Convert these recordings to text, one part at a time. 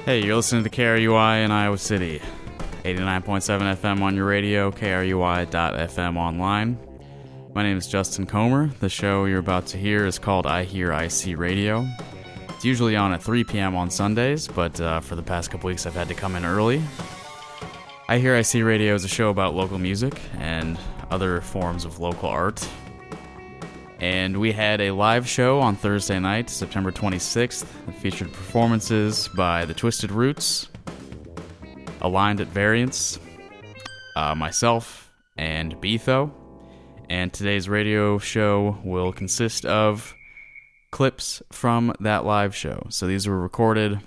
Hey, you're listening to KRUI in Iowa City. 89.7 FM on your radio, KRUI.FM online. My name is Justin Comer. The show you're about to hear is called iHearIC Radio. It's usually on at 3 p.m. on Sundays, but for the past couple weeks I've had to come in early. iHearIC Radio is a show about local music and other forms of local art. And we had a live show on Thursday night, September 26th, that featured performances by The Twisted Roots, Aligned at Variance, myself, and Betho. And today's radio show will consist of clips from that live show. So these were recorded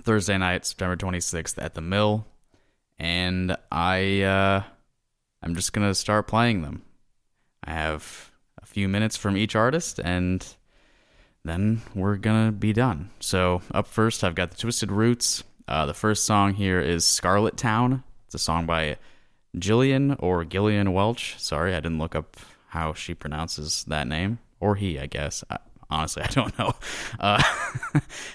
Thursday night, September 26th at the Mill, and I'm just going to start playing them. I have a few minutes from each artist, and then we're gonna be done. So up first, I've got the Twisted Roots. The first song here is Scarlet Town. It's a song by Gillian or Gillian Welch. Sorry, I didn't look up how she pronounces that name. Or he, I guess. Honestly, I don't know.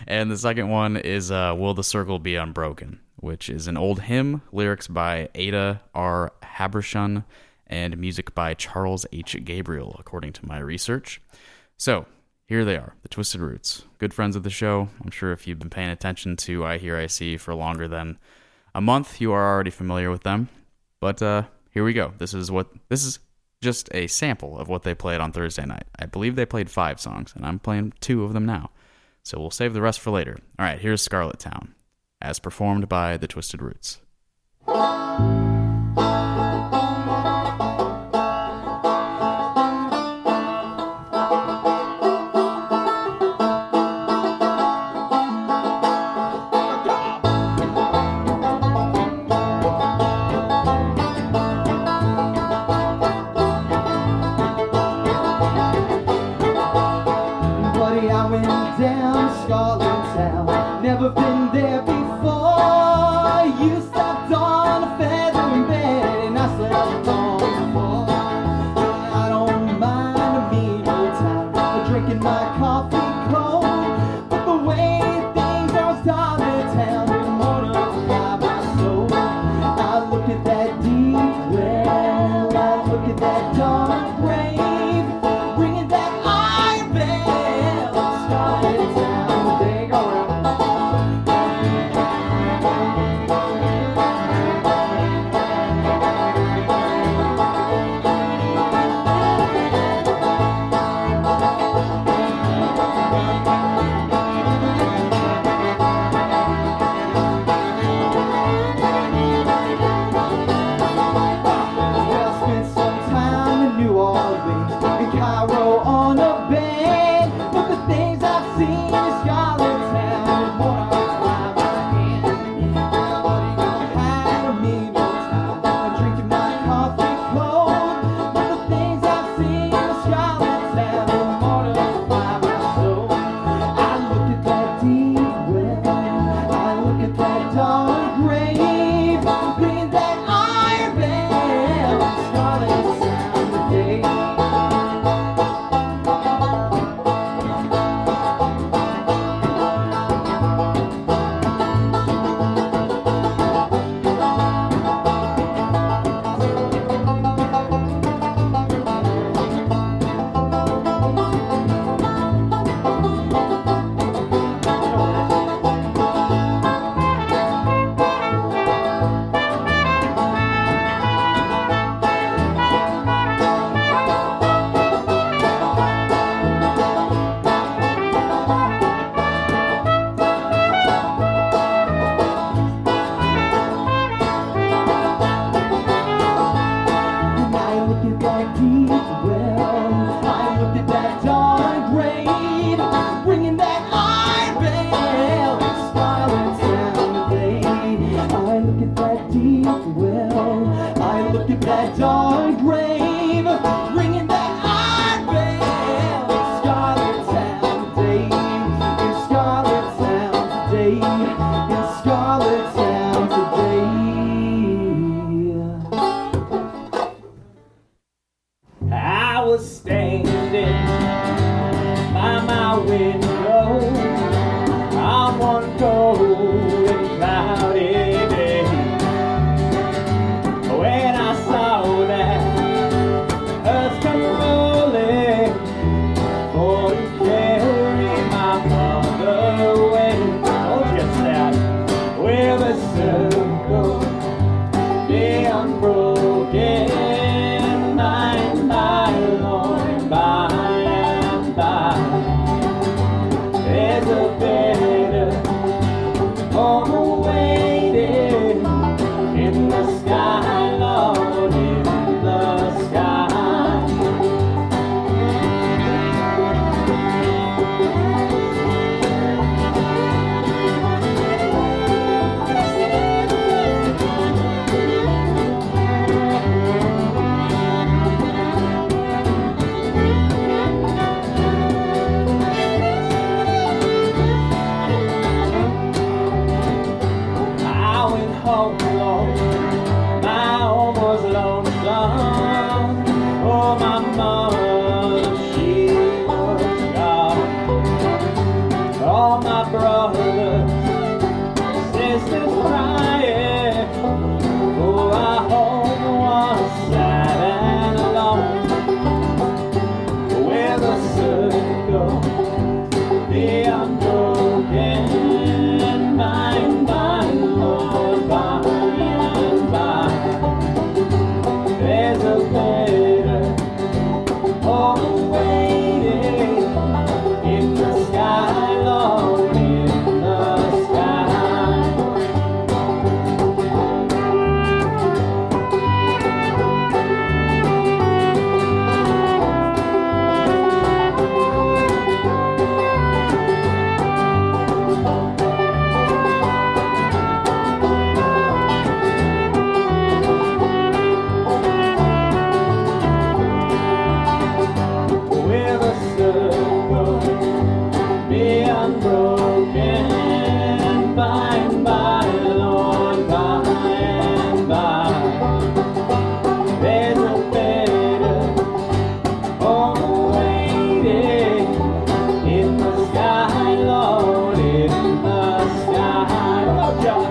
And the second one is Will the Circle Be Unbroken, which is an old hymn, lyrics by A.R.M, and music by Charles H. Gabriel, according to my research. So, here they are, the Twisted Roots. Good friends of the show. I'm sure if you've been paying attention to iHearIC for longer than a month, you are already familiar with them. But here we go. This is just a sample of what they played on Thursday night. I believe they played 5 songs, and I'm playing 2 of them now. So we'll save the rest for later. All right, here's Scarlet Town, as performed by the Twisted Roots. by my window on one cold all my brothers, sisters crying. Oh, our home was sad and alone, where the circle, the unbroken, by and by, Lord, by and by, there's a better home waiting in the sky, Lord, in the sky. With a circle, be unbroken, by and by, Lord, by and by, there's a better home waiting in the sky, Lord, in the sky. Oh, God.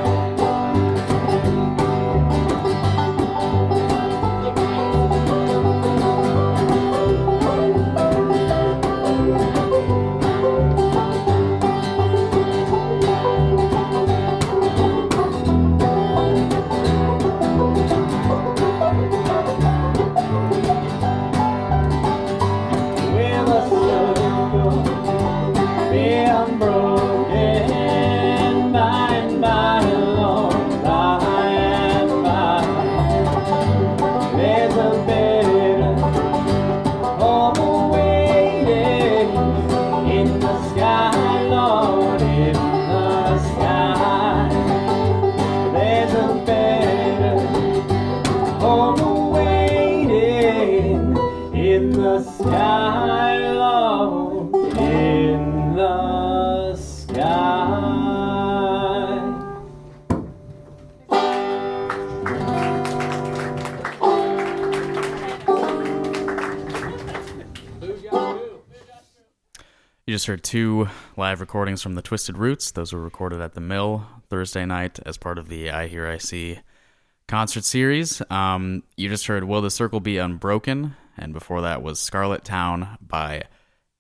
With a circle, be unbroken, by and by, Lord, by and by, there's a better home waiting in the sky, Lord, in the sky. There's a better home waiting in the sky, Lord, in the sky. You just heard 2 live recordings from the Twisted Roots. Those were recorded at the Mill Thursday night as part of the iHearIC concert series. You just heard Will the Circle Be Unbroken, and before that was Scarlet Town by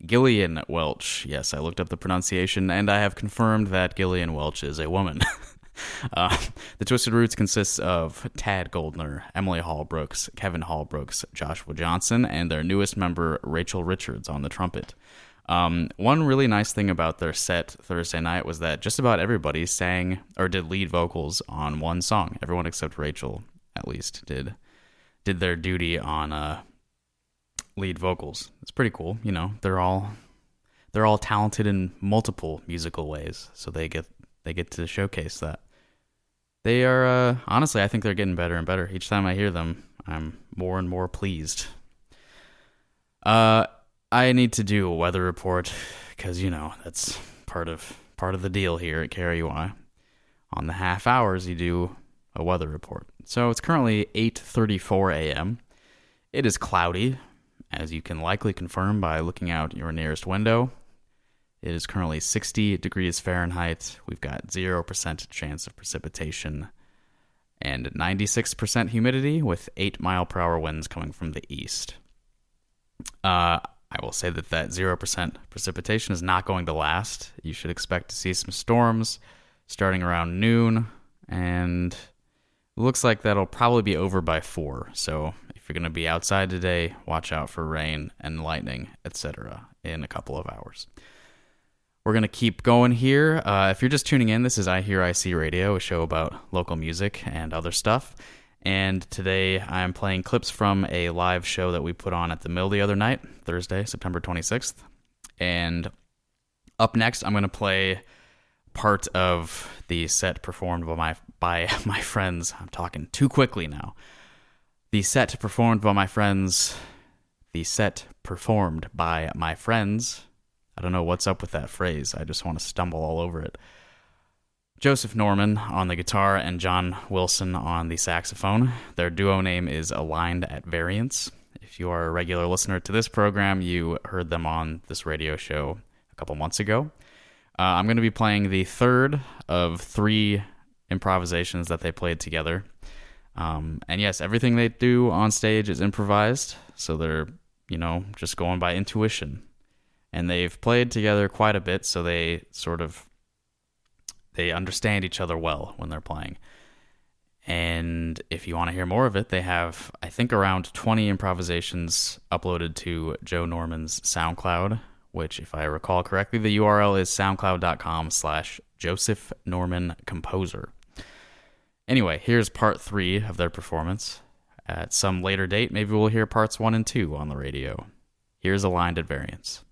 Gillian Welch. Yes, I looked up the pronunciation, and I have confirmed that Gillian Welch is a woman. The Twisted Roots consists of Tad Goldner, Emily Hallbrooks, Kevin Hallbrooks, Joshua Johnson, and their newest member, Rachel Richards, on the trumpet. One really nice thing about their set Thursday night was that just about everybody sang or did lead vocals on one song. Everyone except Rachel, at least, did their duty on lead vocals. It's pretty cool. You know, they're all talented in multiple musical ways, so they get to showcase that. They are honestly, I think they're getting better and better. Each time I hear them, I'm more and more pleased. I need to do a weather report because, you know, that's part of the deal here at KRUI. On the half hours, you do a weather report. So it's currently 8:34 a.m. It is cloudy, as you can likely confirm by looking out your nearest window. It is currently 60 degrees Fahrenheit. We've got 0% chance of precipitation and 96% humidity with 8-mile-per-hour winds coming from the east. I will say that 0% precipitation is not going to last. You should expect to see some storms starting around noon, and it looks like that'll probably be over by 4. So if you're going to be outside today, watch out for rain and lightning, etc. in a couple of hours. We're going to keep going here. If you're just tuning in, this is iHearIC Radio, a show about local music and other stuff. And today I'm playing clips from a live show that we put on at the Mill the other night, Thursday, September 26th. And up next, I'm going to play part of the set performed by my friends. I'm talking too quickly now. The set performed by my friends. I don't know what's up with that phrase. I just want to stumble all over it. Joseph Norman on the guitar and John Wilson on the saxophone. Their duo name is Aligned at Variance. If you are a regular listener to this program, you heard them on this radio show a couple months ago. I'm going to be playing the third of 3 improvisations that they played together. And yes, everything they do on stage is improvised, so they're, just going by intuition. And they've played together quite a bit, so they understand each other well when they're playing. And if you want to hear more of it, they have, I think, around 20 improvisations uploaded to Joe Norman's SoundCloud, which, if I recall correctly, the URL is soundcloud.com/Joseph Norman Composer. Anyway, here's part 3 of their performance. At some later date, maybe we'll hear parts 1 and 2 on the radio. Here's Aligned at Variance.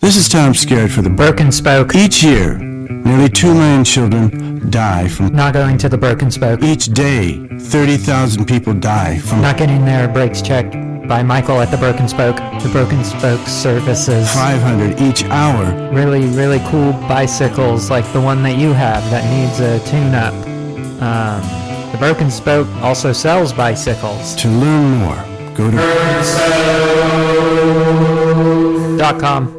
This is Tom Scared for the Burke and Spoke. Each year, nearly 2 million children die from Not going to the Burke and Spoke. Each day, 30,000 people die from Not getting their brakes checked by Michael at the Burke and Spoke. The Burke and Spoke services. 500 each hour. Really, really cool bicycles like the one that you have that needs a tune-up. The Burke and Spoke also sells bicycles. To learn more, go to .com.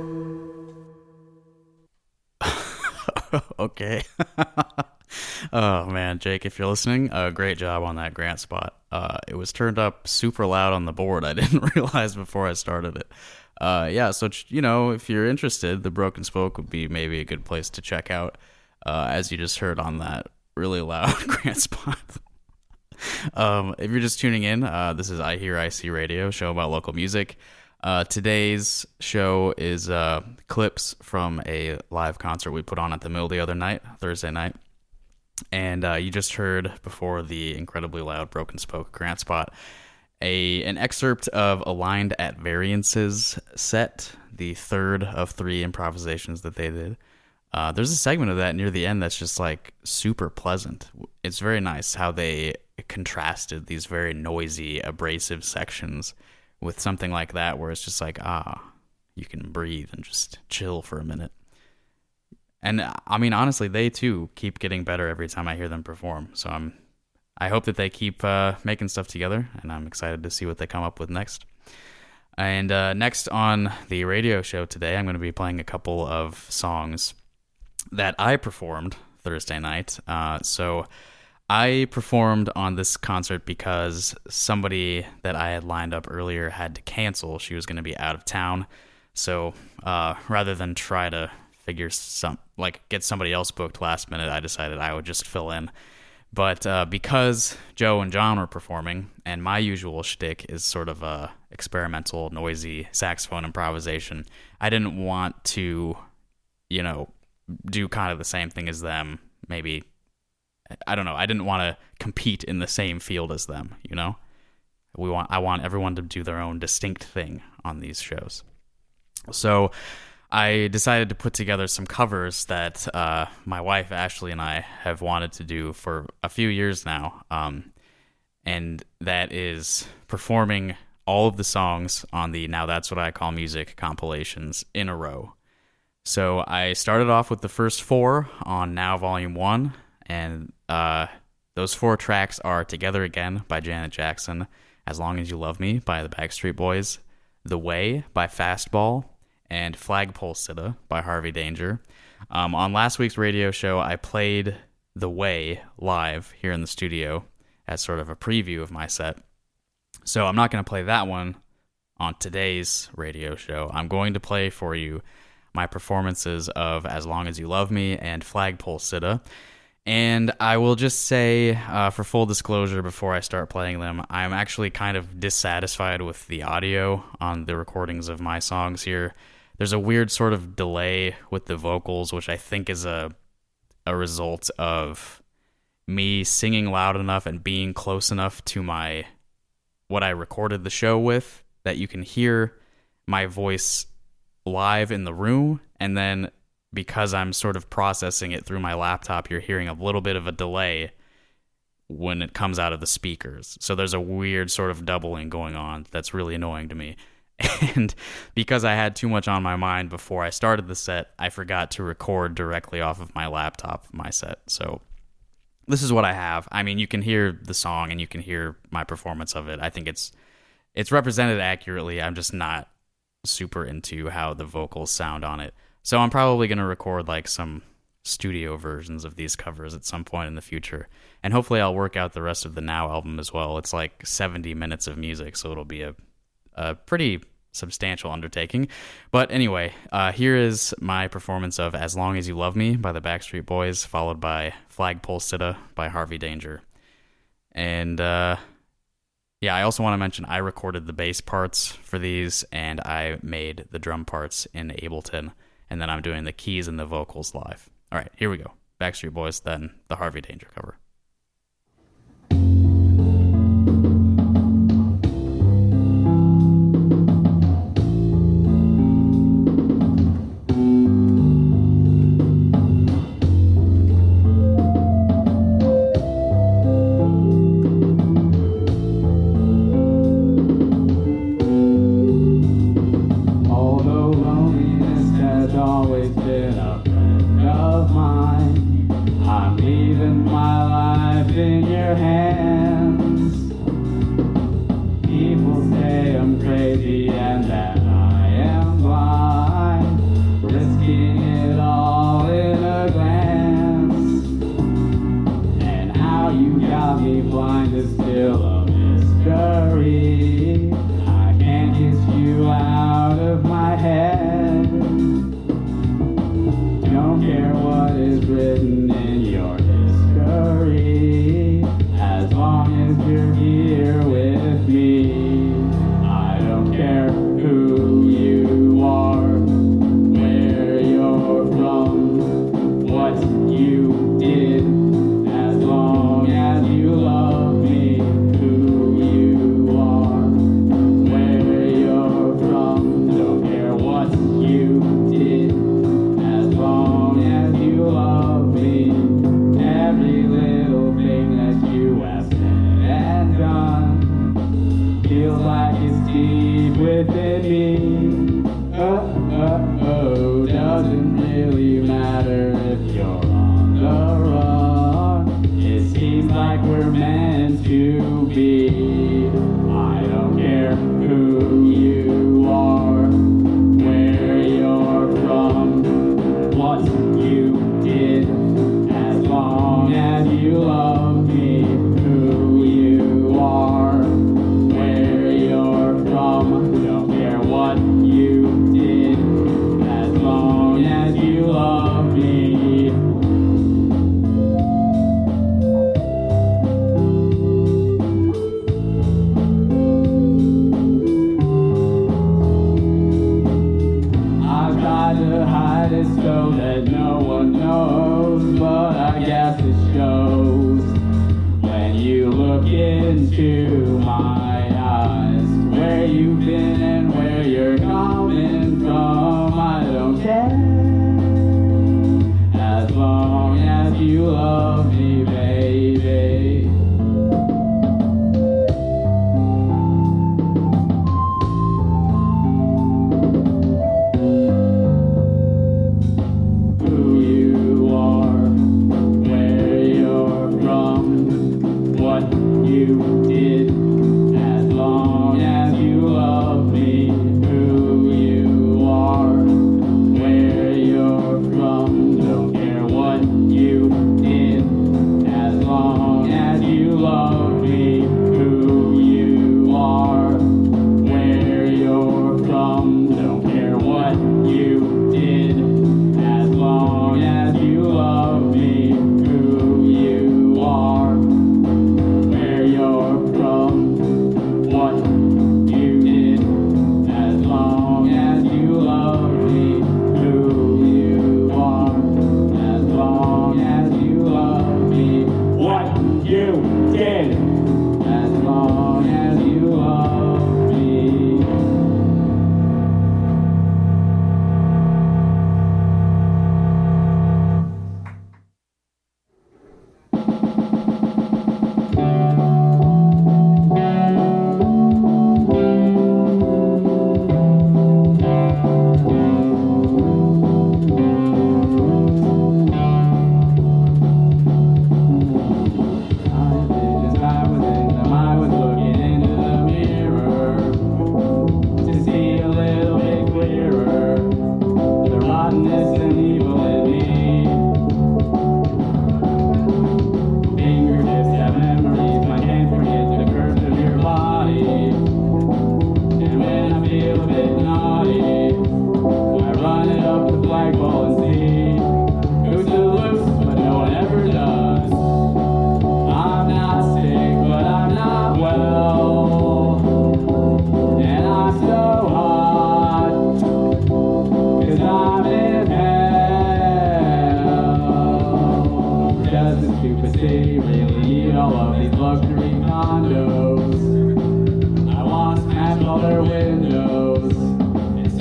Okay. Oh man, Jake, if you're listening, great job on that Grant spot. It was turned up super loud on the board. I didn't realize before I started it. Yeah, so if you're interested, the Broken Spoke would be maybe a good place to check out, as you just heard on that really loud Grant spot. If you're just tuning in, this is iHearIC Radio, show about local music. Today's show is clips from a live concert we put on at the Mill the other night, Thursday night. And you just heard, before the incredibly loud Broken Spoke Grant spot, an excerpt of Aligned at Variance's set, the third of 3 improvisations that they did. There's a segment of that near the end that's just like super pleasant. It's very nice how they contrasted these very noisy, abrasive sections with something like that where it's just like, you can breathe and just chill for a minute. And I mean, honestly, they too keep getting better every time I hear them perform. So I hope that they keep making stuff together, and I'm excited to see what they come up with next. And next on the radio show today, I'm going to be playing a couple of songs that I performed Thursday night. So I performed on this concert because somebody that I had lined up earlier had to cancel. She was going to be out of town. So rather than try to get somebody else booked last minute, I decided I would just fill in. But because Joe and John were performing, and my usual shtick is sort of a experimental, noisy saxophone improvisation, I didn't want to, do kind of the same thing as them. Maybe, I don't know. I didn't want to compete in the same field as them. I want everyone to do their own distinct thing on these shows. So I decided to put together some covers that my wife Ashley and I have wanted to do for a few years now, and that is performing all of the songs on the Now That's What I Call Music compilations in a row. So I started off with the first 4 on Now Volume 1, and those 4 tracks are Together Again by Janet Jackson, As Long As You Love Me by the Backstreet Boys, The Way by Fastball, and Flagpole Sitta by Harvey Danger. On last week's radio show, I played The Way live here in the studio as sort of a preview of my set. So I'm not going to play that one on today's radio show. I'm going to play for you my performances of As Long As You Love Me and Flagpole Sitta. And I will just say, for full disclosure, before I start playing them, I'm actually kind of dissatisfied with the audio on the recordings of my songs here. There's a weird sort of delay with the vocals, which I think is a result of me singing loud enough and being close enough to what I recorded the show with that you can hear my voice live in the room, and then because I'm sort of processing it through my laptop, you're hearing a little bit of a delay when it comes out of the speakers. So there's a weird sort of doubling going on that's really annoying to me. And because I had too much on my mind before I started the set, I forgot to record directly off of my laptop my set. So this is what I have. I mean, you can hear the song and you can hear my performance of it. I think it's represented accurately. I'm just not super into how the vocals sound on it. So I'm probably going to record like some studio versions of these covers at some point in the future. And hopefully I'll work out the rest of the Now album as well. It's like 70 minutes of music, so it'll be a pretty substantial undertaking. But anyway, here is my performance of As Long As You Love Me by the Backstreet Boys, followed by Flagpole Sitta by Harvey Danger. And yeah, I also want to mention I recorded the bass parts for these, and I made the drum parts in Ableton, and then I'm doing the keys and the vocals live. All right, here we go. Backstreet Boys, then the Harvey Danger cover. Don't care what you did.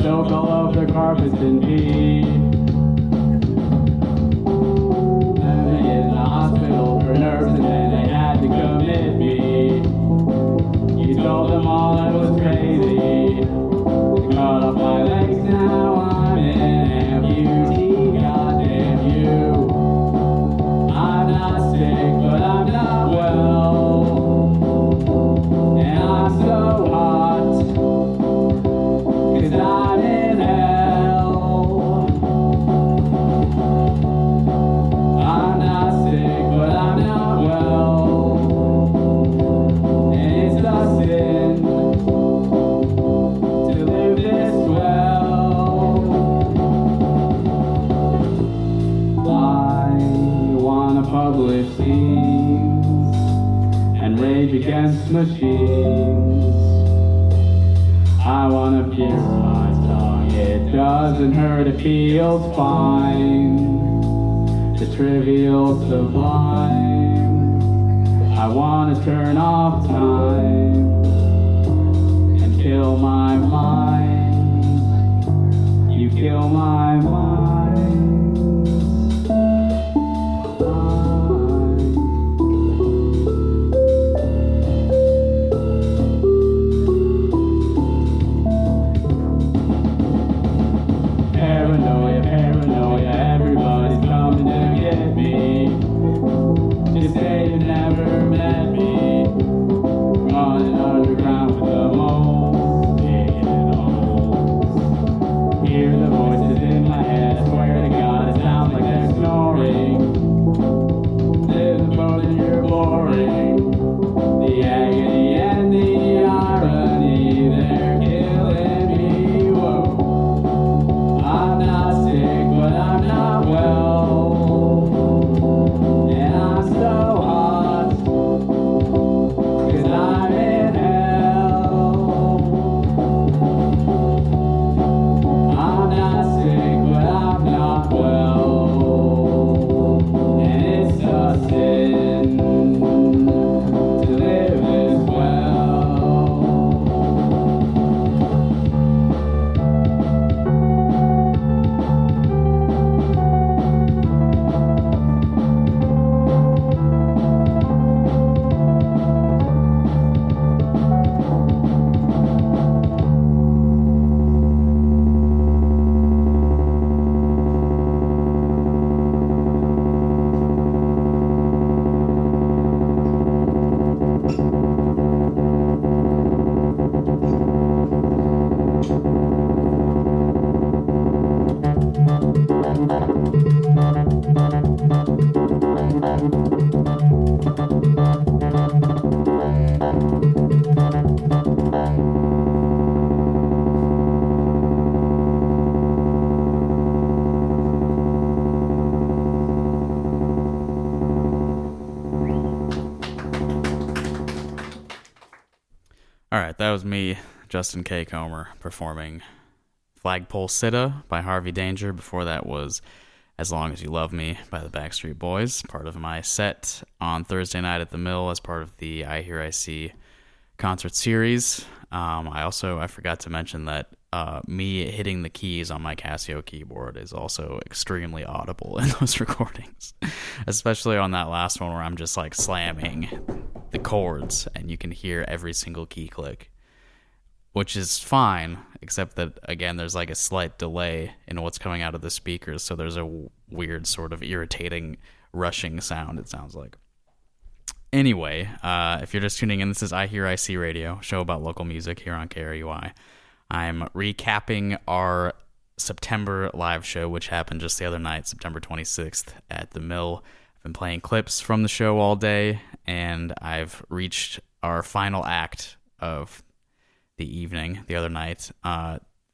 soak all over the carpets in pee. Then they in the hospital for nerves and then they had to commit me. You told them all I was crazy. They cut off my legs, now I'm in amputee. Goddamn you. I'm not sick, but I'm not well. And I'm so hot, 'cause I'm in hell. I'm not sick, but I'm not well. And it's a sin to live this well. I wanna publish scenes and rage against machines. I wanna pierce my tongue, it doesn't hurt, it feels fine. The trivial sublime. I wanna turn off time and kill my mind. You kill my mind. Paranoia, paranoia, everybody's coming to get me. Just say you never met me. Running underground with the moles, digging holes. Hear the voices in my head, I swear to God it sounds like they're snoring. Live the moment you're boring. The agony and the irony, they're killing me. Whoa. I'm not sick, but I'm not well. And I'm so hot, 'cause I'm in hell. I'm not sick, but I'm not well. And it's a sin to live this well. All right, that was me, Justin K. Comer, performing Flagpole Sitta by Harvey Danger. Before that was As Long As You Love Me by the Backstreet Boys, part of my set on Thursday night at the Mill as part of the iHearIC concert series. I forgot to mention that me hitting the keys on my Casio keyboard is also extremely audible in those recordings, especially on that last one where I'm just like slamming the chords and you can hear every single key click, which is fine, except that, again, there's like a slight delay in what's coming out of the speakers, so there's a weird sort of irritating rushing sound, it sounds like. Anyway, if you're just tuning in, this is iHearIC Radio, show about local music here on KRUI. I'm recapping our September live show, which happened just the other night, September 26th at the Mill. I've been playing clips from the show all day, and I've reached our final act of the evening the other night.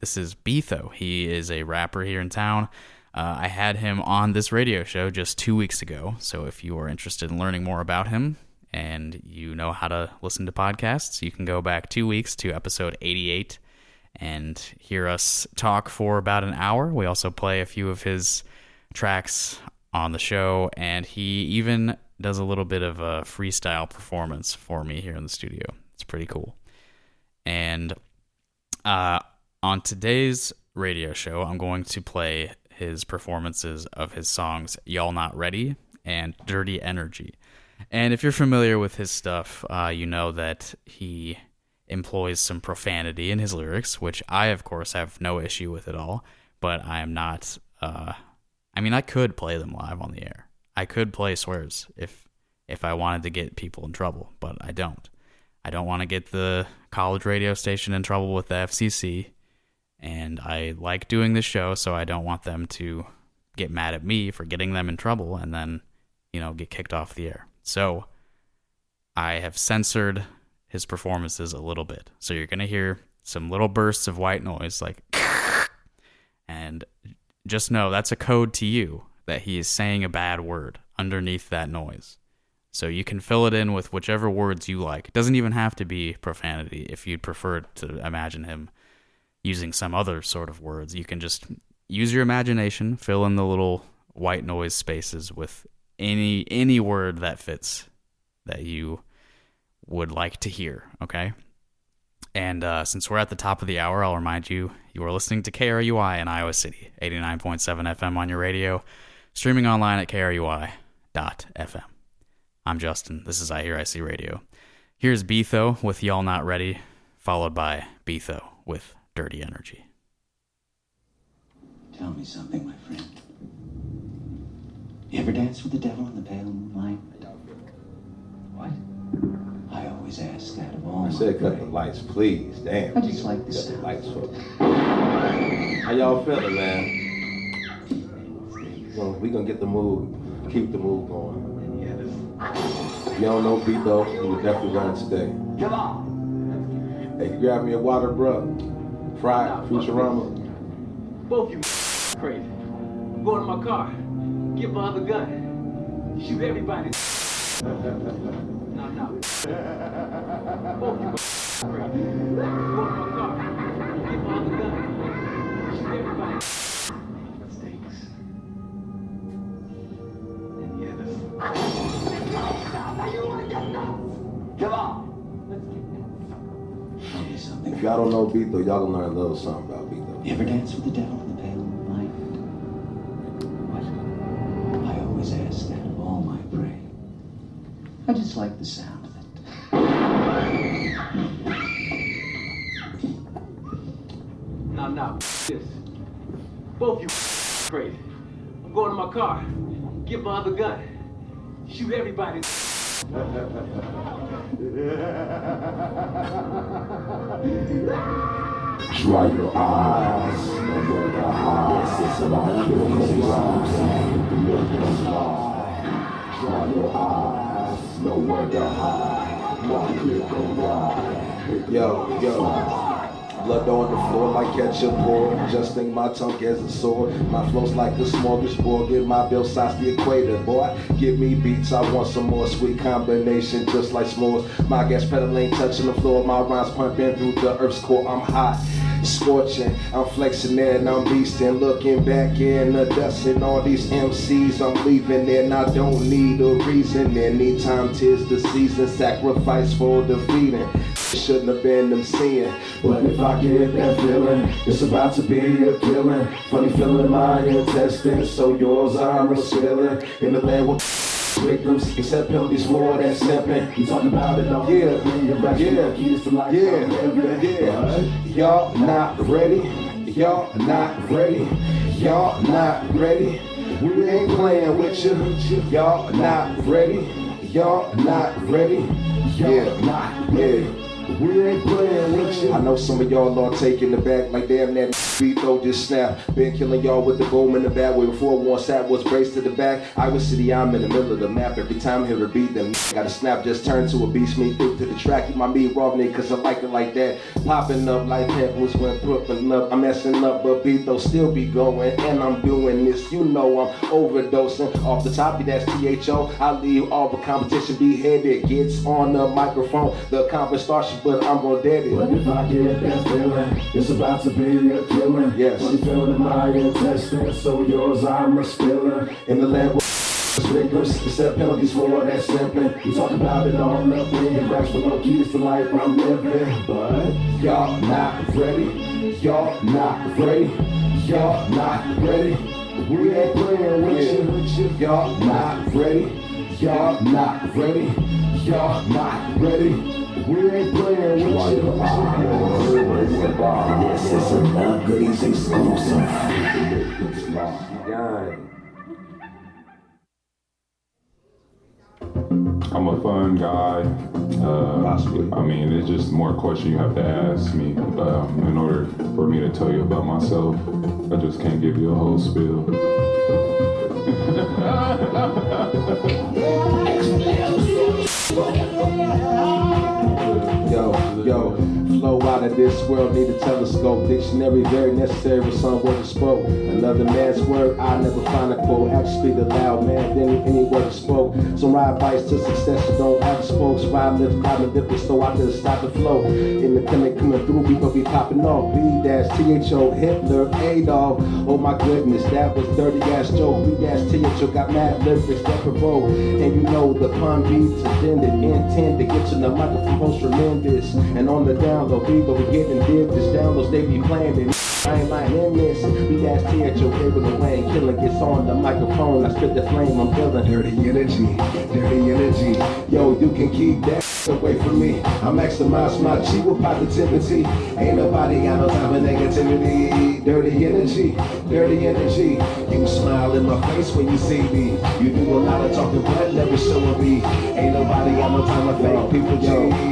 This is Beatho. He is a rapper here in town. I had him on this radio show just 2 weeks ago, so if you are interested in learning more about him and you know how to listen to podcasts, you can go back 2 weeks to episode 88 and hear us talk for about an hour. We also play a few of his tracks on the show, and he even does a little bit of a freestyle performance for me here in the studio. It's pretty cool. And On today's radio show, I'm going to play his performances of his songs Y'all Not Ready and Dirty Energy. And if you're familiar with his stuff, you know that he employs some profanity in his lyrics, which I, of course, have no issue with at all, but I am not... I could play them live on the air. I could play swears if I wanted to get people in trouble, but I don't. I don't want to get the college radio station in trouble with the FCC, and I like doing this show, so I don't want them to get mad at me for getting them in trouble and then, get kicked off the air. So I have censored his performances a little bit. So you're going to hear some little bursts of white noise, like, and just know that's a code to you that he is saying a bad word underneath that noise. So you can fill it in with whichever words you like. It doesn't even have to be profanity. If you'd prefer to imagine him using some other sort of words, you can just use your imagination, fill in the little white noise spaces with any word that fits that you would like to hear, okay? And since we're at the top of the hour, I'll remind you, you are listening to KRUI in Iowa City, 89.7 FM on your radio, streaming online at KRUI.FM. I'm Justin. This is iHearIC Radio. Here's Betho with Y'all Not Ready, followed by Betho with Dirty Energy. Tell me something, my friend. You ever dance with the devil in the pale moonlight? What? I always ask that of all. I said cut the lights, please. Damn. I just like the cut the sound. lights for me. How y'all feeling, man? We gonna get the mood, keep the mood going. If you don't know Betho, you would definitely learn today. Come on. Hey, you grab me a water, bro. Fried Futurama. Both you crazy. I'm going to my car. Get my other gun. Shoot everybody. No. Both you crazy. I'm going to my car. Get my other gun. Shoot everybody. Mistakes. And the others. Come on. Tell me something. If y'all don't know Betho, y'all gonna learn a little something about Betho. You ever dance with the devil in the pale moonlight? What? I always ask that of all my prey. I just like the sound of it. No. This. Both you crazy. I'm going to my car. Get my other gun. Shoot everybody. Dry your eyes, over the highs, it's about your eyes. Dry your eyes, nowhere to hide. Walk here, go ride. Yo. Blood on the floor like ketchup pour. Adjusting my tongue as a sword. My flow's like a smorgasbord. Get my bill size the equator. Boy, give me beats. I want some more sweet combination, just like s'mores. My gas pedal ain't touching the floor. My rhymes pumping through the earth's core. I'm hot, scorching. I'm flexing there and I'm beasting. Looking back in the dust and all these MCs I'm leaving there. And I don't need a reason. Anytime 'tis the season, sacrifice for defeating. Shouldn't have been them seeing. But if I get that feeling, it's about to be a killing. Funny feeling in my intestines, so yours I'm spilling. In the land with victims, except penalties for that stepping. We talk about it all. Yeah. Keys to life. Y'all not ready. Y'all not ready. Y'all not ready. We ain't playing with you. Y'all not ready. Y'all not ready. Yeah. We ain't playing with you. I know some of y'all are taking the back like damn that Betho just snap. Been killing y'all with the boom in the back. Way before one sat was braced to the back. Iowa City, I'm in the middle of the map. Every time I hear a beat, them got a snap, just turn to a beast. Me through to the track, keep my meat raw, nigga, cause I like it like that. Popping up like peppers when Brooklyn up. I'm messing up, but Betho still be going. And I'm doing this, you know I'm overdosing. Off the top, that's THO. I leave all the competition beheaded. Gets on the microphone, the conference starts, but I'm gonna dead it. But if I get that feeling, it's about to be a killing. Yes. Funny feeling in my intestines, so yours I'm spilling. In the land with victims, except penalties for that simping. We talk about it all up in your racks with no keys to life I'm living. But y'all not ready. Y'all not ready. Y'all not ready. We ain't playing with you. Y'all not ready. Y'all not ready. Y'all not ready. We ain't playing with you. This is a Love Goodies exclusive. I'm a fun guy. I mean, it's just more questions you have to ask me in order for me to tell you about myself. I just can't give you a whole spiel. Yo, flow out of this world, need a telescope. Dictionary very necessary with some word spoke. Another man's word, I never find a quote. Actually, the loud man, then any word spoke. Some ride advice to success, so don't act spokes. Ride lift, climb the difference, so I just stop the flow. Independent coming through, we gon' be popping off. B-T-H-O, Hitler, Adolf. Oh my goodness, that was dirty ass joke. B-T-H-O got mad lyrics that provoke. And you know the pun beats intended to get to the microphone most tremendous. And on the down low, we gon' be getting did. This downloads, they be playing it. I ain't lying in this. B-T-H-O, with the Wayne killer gets on the microphone. I spit the flame, I'm feeling dirty energy, dirty energy. Yo, you can keep that away from me. I maximize my G with positivity. Ain't nobody got no time for negativity. Dirty energy, dirty energy. You smile in my face when you see me. You do a lot of talking, but never showing me. Ain't nobody got no time for fake people.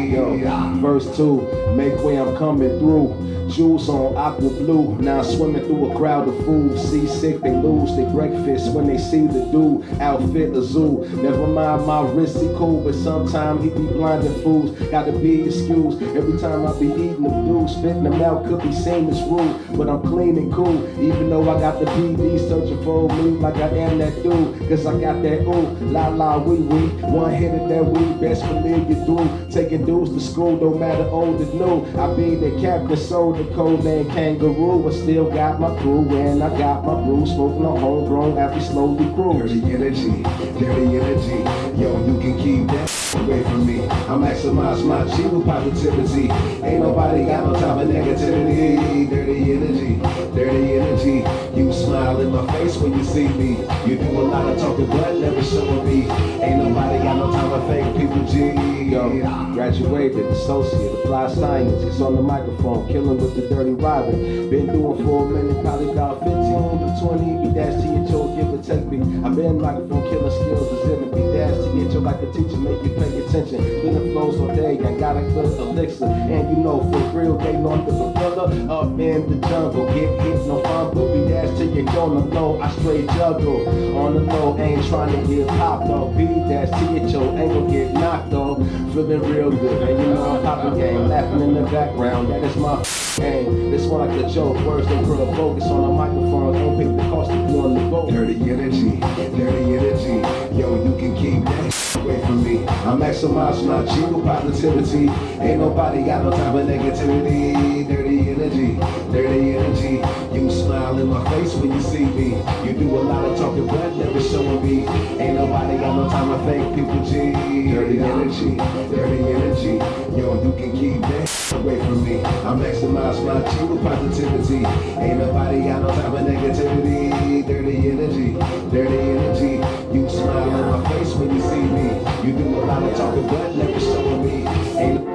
Yo, verse 2, make way, I'm coming through. Jewels on aqua blue, now swimming through a crowd of fools. Seasick, they lose their breakfast when they see the dude. Outfit a zoo, never mind my wrist, he cool, but sometimes he be blinding fools. Gotta be excused, every time I be eating the dude. Spitting them out could be seen as rude, but I'm clean and cool. Even though I got the PD searching for me like I am that dude. Cause I got that ooh, la la wee wee. One hit of that weed, best believe you through. Taking dudes to school, don't matter old or new. I be the captain, sold the code named Kangaroo. I still got my crew and I got my brew. Smoking a homegrown after slowly cruise. Dirty energy, dirty energy. Yo, you can keep that away from me. I maximize my G with positivity. Ain't nobody got no time for negativity. Dirty energy, dirty energy. You smile in my face when you see me. You do a lot of talking but never showing me. Ain't nobody got no time for fake people. G. Yo, graduated, associate, applied science. It's on the microphone, killing with the dirty Robin. Been doing for a minute, probably about 15 to 20. B-T-H-O, give or take me. I've been microphone killing skills, exhibit. B-T-H-O like a teacher, make you pay attention. Spinning flows all day, I got a good elixir. And you know, for real, they know the gorilla up in the jungle. Get hit, no fumble. B-T-H-O on the low, I straight juggle. On the low, ain't trying to get popped though. B-T-H-O ain't gonna get knocked though. Feeling real good, and you know I'm popping game. Laughing in the background, that is my game. This one like a joke, words they put a focus on the microphone. Don't pick the cost to be on the boat. Dirty energy, dirty energy. Yo, you can keep that away from me. I maximize my G with positivity. Ain't nobody got no time for negativity. Dirty energy, dirty energy. You smile in my face when you see me. You do a lot of talking but never showing me. Ain't nobody got no time for fake people. G. Dirty energy, dirty energy. Yo, you can keep that away from me. I maximize my G with positivity. Ain't nobody got no time for negativity. Dirty energy, dirty energy. You smile in my face when you see me. You do a lot of talking but never showing me. Ain't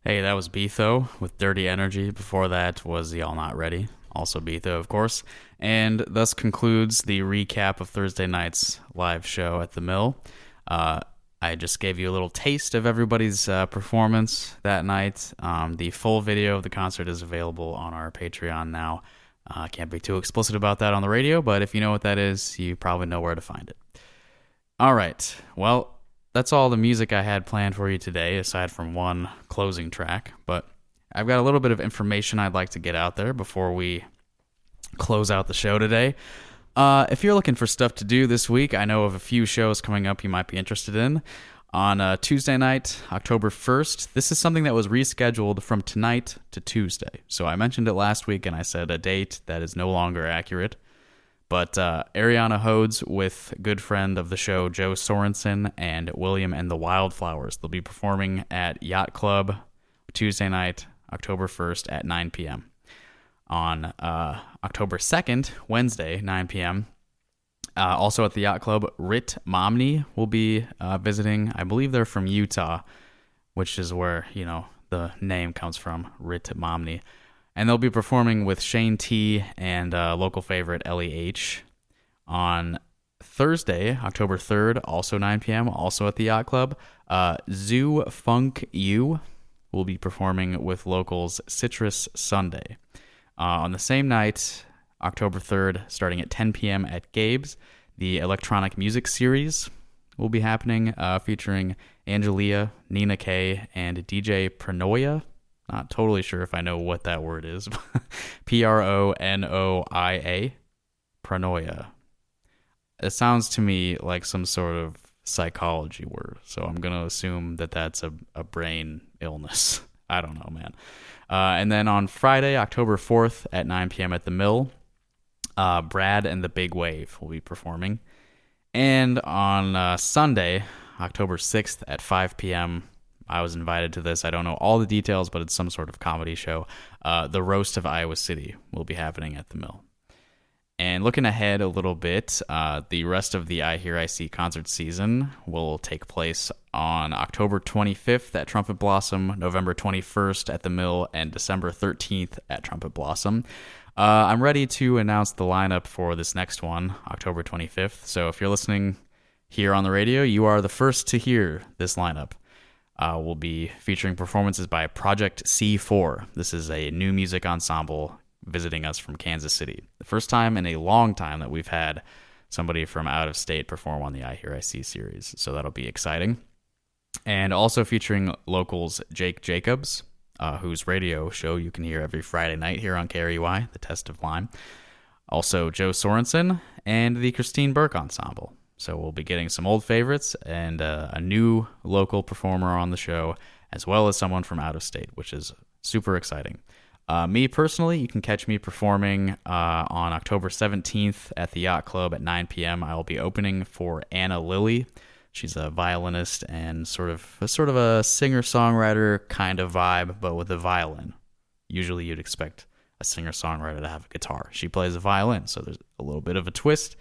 Hey, that was Betho with Dirty Energy. Before that was Y'all Not Ready, also Betho, of course. And thus concludes the recap of Thursday night's live show at the Mill. I just gave you a little taste of everybody's performance that night. The full video of the concert is available on our Patreon now. I can't be too explicit about that on the radio, but if you know what that is, you probably know where to find it. All right, well, that's all the music I had planned for you today, aside from one closing track. But I've got a little bit of information I'd like to get out there before we close out the show today. If you're looking for stuff to do this week, I know of a few shows coming up you might be interested in. On Tuesday night, October 1st, this is something that was rescheduled from tonight to Tuesday. So I mentioned it last week, and I said a date that is no longer accurate. But Ariana Hodes with good friend of the show, Joe Sorensen, and William and the Wildflowers. They'll be performing at Yacht Club, Tuesday night, October 1st at 9 p.m. On October 2nd, Wednesday, 9 p.m., also at the Yacht Club, Rit Momney will be visiting. I believe they're from Utah, which is where, the name comes from, Rit Momney. And they'll be performing with Shane T and local favorite Ellie H. On Thursday, October 3rd, also 9 p.m., also at the Yacht Club, Zoo Funk U will be performing with locals Citrus Sunday. On the same night, October 3rd, starting at 10 p.m. at Gabe's, the Electronic Music Series will be happening, featuring Angelia, Nina K, and DJ Pranoia. Not totally sure if I know what that word is. Pronoia. Pranoia. It sounds to me like some sort of psychology word, so I'm going to assume that that's a brain illness. I don't know, man. And then on Friday, October 4th at 9 p.m. at the Mill, Brad and the Big Wave will be performing. And on Sunday, October 6th at 5 p.m., I was invited to this. I don't know all the details, but it's some sort of comedy show. The Roast of Iowa City will be happening at the Mill. And looking ahead a little bit, the rest of the iHearIC concert season will take place on October 25th at Trumpet Blossom, November 21st at the Mill, and December 13th at Trumpet Blossom. I'm ready to announce the lineup for this next one, October 25th. So if you're listening here on the radio, you are the first to hear this lineup. We'll be featuring performances by Project C4. This is a new music ensemble visiting us from Kansas City. The first time in a long time that we've had somebody from out of state perform on the iHearIC series, so that'll be exciting. And also featuring locals Jake Jacobs, whose radio show you can hear every Friday night here on KRUI, The Test of Lime. Also Joe Sorensen and the Christine Burke Ensemble. So we'll be getting some old favorites and a new local performer on the show, as well as someone from out of state, which is super exciting. Me personally, you can catch me performing on October 17th at the Yacht Club at 9 p.m. I will be opening for Anna Lilly. She's a violinist and sort of a singer-songwriter kind of vibe, but with a violin. Usually you'd expect a singer-songwriter to have a guitar. She plays a violin, so there's a little bit of a twist.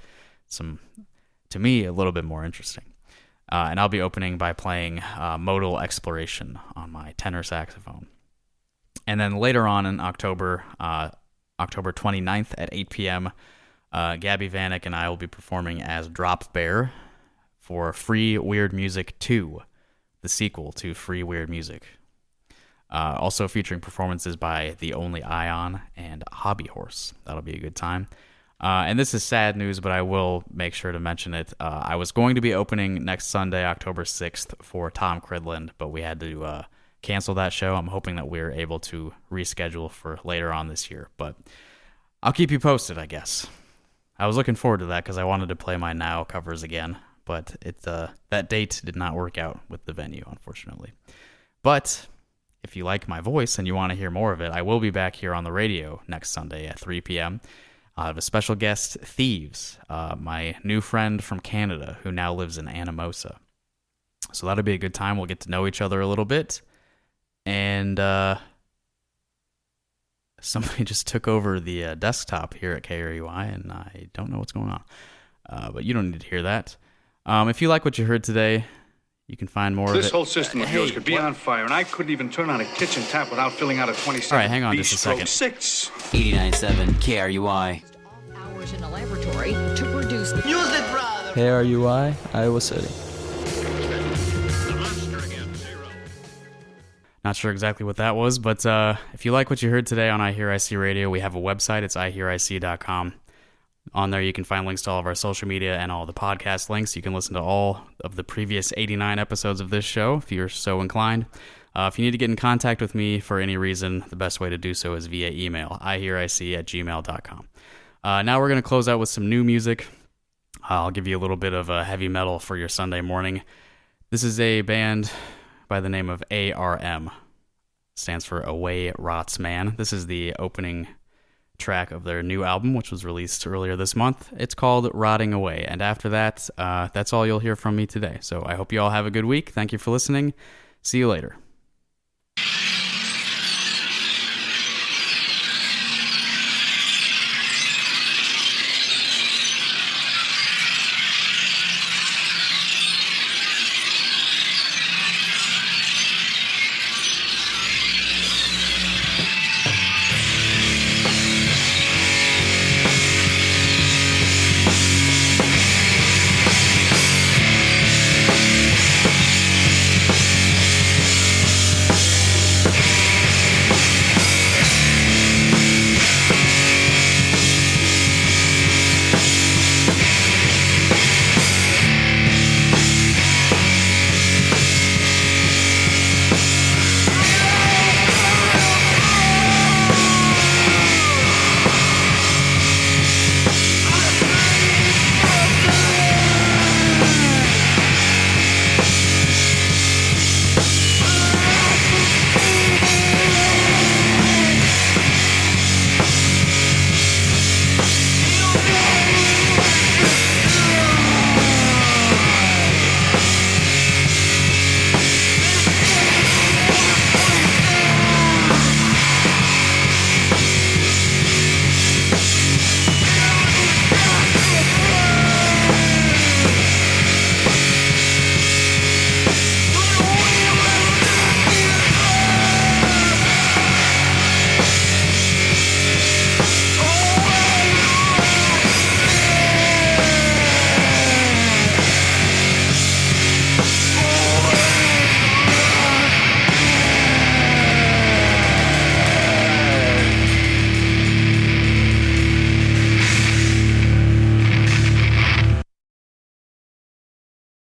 To me, a little bit more interesting. And I'll be opening by playing Modal Exploration on my tenor saxophone. And then later on in October, October 29th at 8 p.m., Gabby Vanek and I will be performing as Drop Bear for Free Weird Music 2, the sequel to Free Weird Music. Also featuring performances by The Only Ion and Hobby Horse. That'll be a good time. And this is sad news, but I will make sure to mention it. I was going to be opening next Sunday, October 6th, for Tom Cridland, but we had to cancel that show. I'm hoping that we're able to reschedule for later on this year, but I'll keep you posted, I guess. I was looking forward to that because I wanted to play my Now covers again, but that date did not work out with the venue, unfortunately. But if you like my voice and you want to hear more of it, I will be back here on the radio next Sunday at 3 p.m. I have a special guest, Thieves, my new friend from Canada who now lives in Anamosa. So that'll be a good time. We'll get to know each other a little bit. And somebody just took over the desktop here at KRUI, and I don't know what's going on. But you don't need to hear that. If you like what you heard today, you can find more of it. This whole system of yours could be on fire, and I couldn't even turn on a kitchen tap without filling out a 27. All right, hang on just a second. 6. 89.7 KRUI. Hours in a laboratory to produce Music, brother. KRUI, Iowa City. Not sure exactly what that was, but if you like what you heard today on iHearIC Radio, we have a website. It's iHearIC.com. On there, you can find links to all of our social media and all the podcast links. You can listen to all of the previous 89 episodes of this show if you're so inclined. If you need to get in contact with me for any reason, the best way to do so is via email, ihearic@gmail.com. Now we're going to close out with some new music. I'll give you a little bit of heavy metal for your Sunday morning. This is a band by the name of A.R.M. Stands for Away Rots Man. This is the opening track of their new album, which was released earlier this month. It's called Rotting Away. And after that, that's all you'll hear from me today. So I hope you all have a good week. Thank you for listening. See you later.